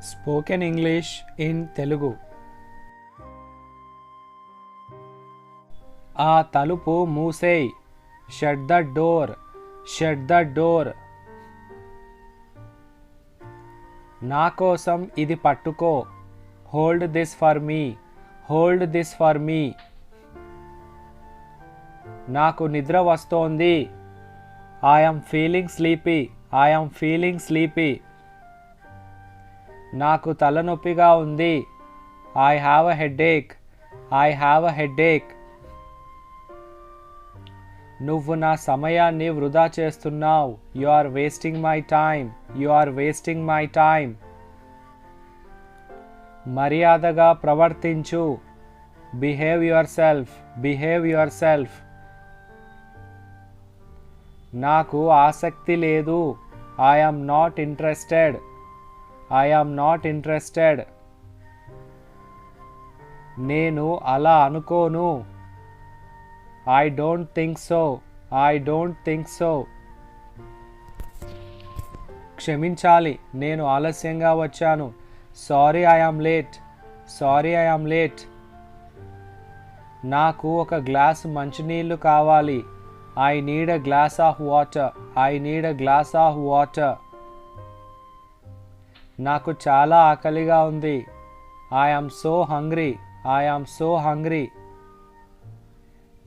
Spoken English in Telugu. ఆ తలుపు మూసేయ్. Shut the door. Shut the door. నా కోసం ఇది పట్టుకో. Hold this for me. Hold this for me. నాకు నిద్ర వస్తోంది. I am feeling sleepy. I am feeling sleepy. నాకు తలనొప్పిగా ఉంది. I have a headache. I have a headache. నువ్వు నా సమయాన్ని వృధా చేస్తున్నావు. You are wasting my time. You are wasting my time. మర్యాదగా ప్రవర్తించు. Behave yourself. Behave yourself. నాకు ఆసక్తి లేదు. I am not interested. I am not interested. నేను అలా అనుకోను. I don't think so. I don't think so. క్షమించాలి, నేను ఆలస్యంగా వచ్చాను. Sorry I am late. Sorry I am late. నాకు ఒక గ్లాసు మంచినీళ్ళు కావాలి. I need a glass of water. I need a glass of water. నాకు చాలా ఆకలిగా ఉంది. I am so hungry. I am so hungry.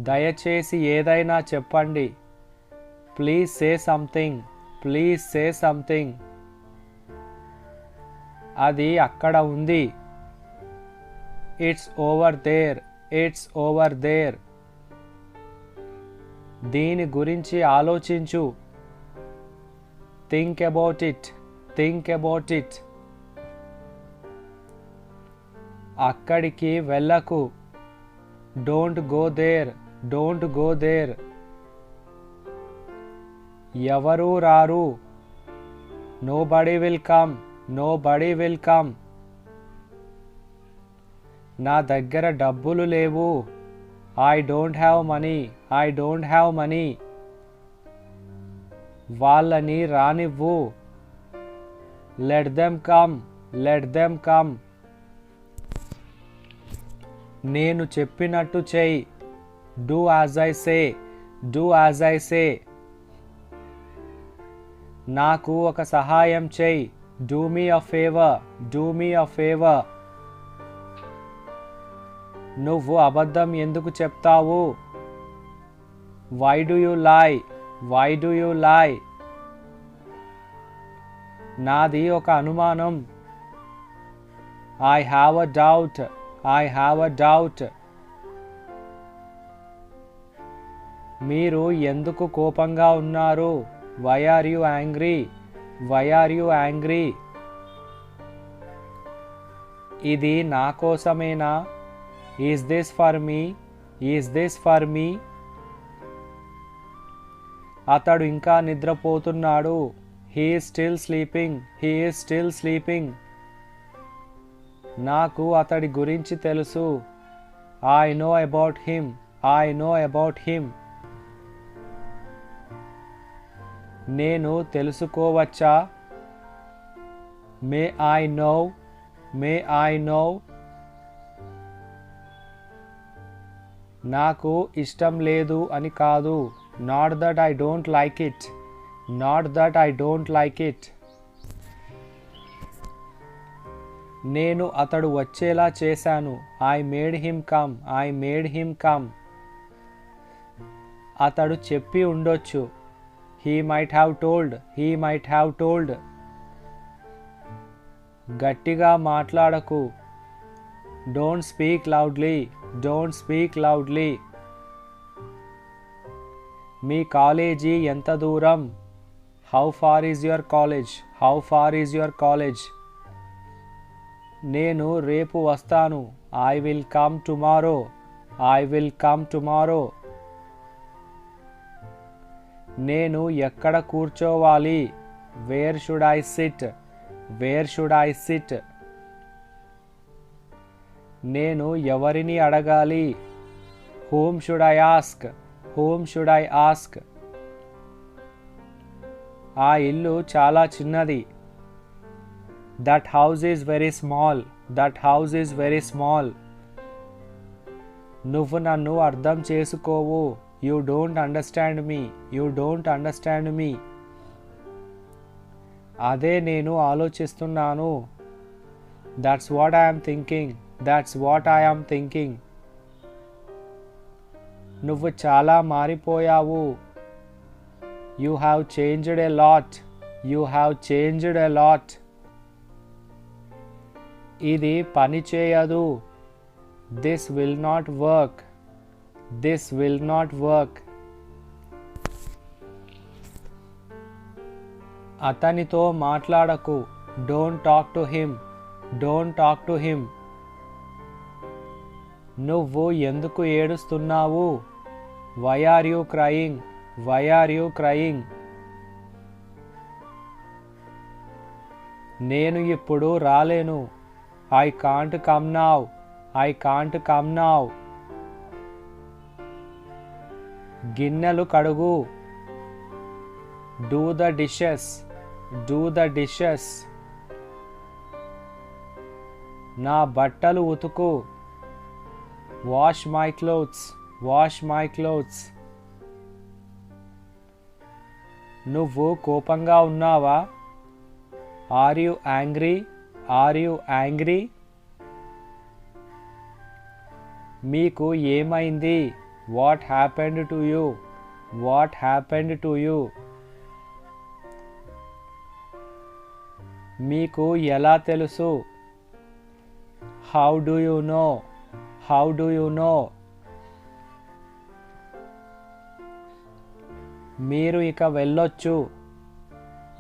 దయచేసి ఏదైనా చెప్పండి. Please say something. Please say something. అది అక్కడ ఉంది. It's over there. It's over there. దీని గురించి ఆలోచించు. Think about it. Think about it. అక్కడికి వెళ్ళకు. Don't go there. Don't go there. ఎవరూ రారు. Nobody will come. Nobody will come. నా దగ్గర డబ్బులు లేవు. I don't have money. I don't have money. వాళ్ళని రానివ్వు. Let them come. Let them come. నేను చెప్పినట్టు చెయ్యి. Do as I say. Do as I say. నాకు ఒక సహాయం చెయ్యి. Do me a favour. Do me a favour. నువ్వు అబద్ధం ఎందుకు చెప్తావు? Why do you lie? Why do you lie? నాది ఒక అనుమానం. I have a doubt. I have a doubt. మీరు ఎందుకు కోపంగా ఉన్నారు? Why are you angry? Why are you angry? ఇది నా కోసమేనా? Is this for me? Is this for me? అతడు ఇంకా నిద్రపోతున్నాడు. He is still sleeping. He is still sleeping. నాకు అతడి గురించి తెలుసు. I know about him. I know about him. నేను తెలుసుకోవచ్చా? May I know? May I know? నాకు ఇష్టం లేదు అని కాదు. Not that I don't like it. Not that I don't like it. నేను అతడు వచ్చేలా చేశాను. I made him come. I made him come. అతడు చెప్పి ఉండొచ్చు. He might have told. He might have told. గట్టిగా మాట్లాడకు. Don't speak loudly. Don't speak loudly. మీ కాలేజీ ఎంత దూరం? How far is your college? How far is your college? నేను రేపు వస్తాను. I will come tomorrow. I will come tomorrow. నేను ఎక్కడ కూర్చోవాలి? Where should I sit? Where should I sit? నేను ఎవరిని అడగాలి? Whom should I ask? Whom should I ask? ఆ ఇల్లు చాలా చిన్నది. That house is very small. That house is very small. నువ్వు నన్ను అర్థం చేసుకోవు. You don't understand me. You don't understand me. అదే నేను ఆలోచిస్తున్నాను. That's what I am thinking. That's what I am thinking. నువ్వు చాలా మారిపోయావు. You have changed a lot. You have changed a lot. ఇది పని చేయదు. This will not work. This will not work. అతనితో మాట్లాడకు. Don't talk to him. Don't talk to him. నువ్వు ఎందుకు ఏడుస్తున్నావు? Why are you crying? Why are you crying? నేను ఇప్పుడు రాలేను. I can't come now. I can't come now. గిన్నెలు కడుగు. Do the dishes. Do the dishes. నా బట్టలు ఉతుకు. Wash my clothes. Wash my clothes. నువ్వు కోపంగా ఉన్నావా? Are you angry? Are you angry? మీకు ఏమైంది? What happened to you? What happened to you? మీకు ఎలా తెలుసు? How do you know? How do you know? మీరు ఇక వెళ్ళొచ్చు.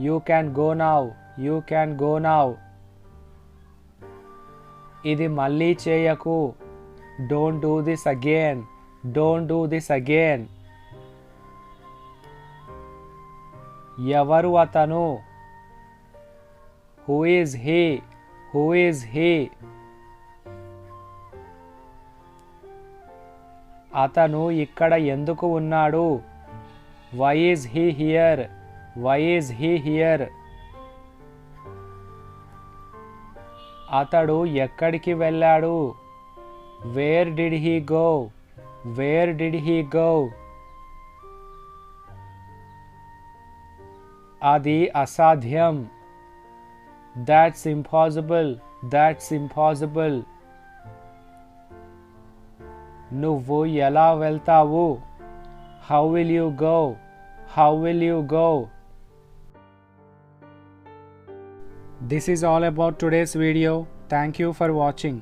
You can go now. You can go now. ఇది మళ్ళీ చేయకు. Don't do this again. Don't do this again. ఎవరు అతను? Who is he? Who is he? అతను ఇక్కడ ఎందుకు ఉన్నాడు? Why is he here? Why is he here? అతడు ఎక్కడికి వెళ్ళాడు? Where did he go? Where did he go? అది అసాధ్యం. That's impossible. That's impossible. నువ్వు ఎలా వెళ్తావు? How will you go? How will you go? This is all about today's video. Thank you for watching.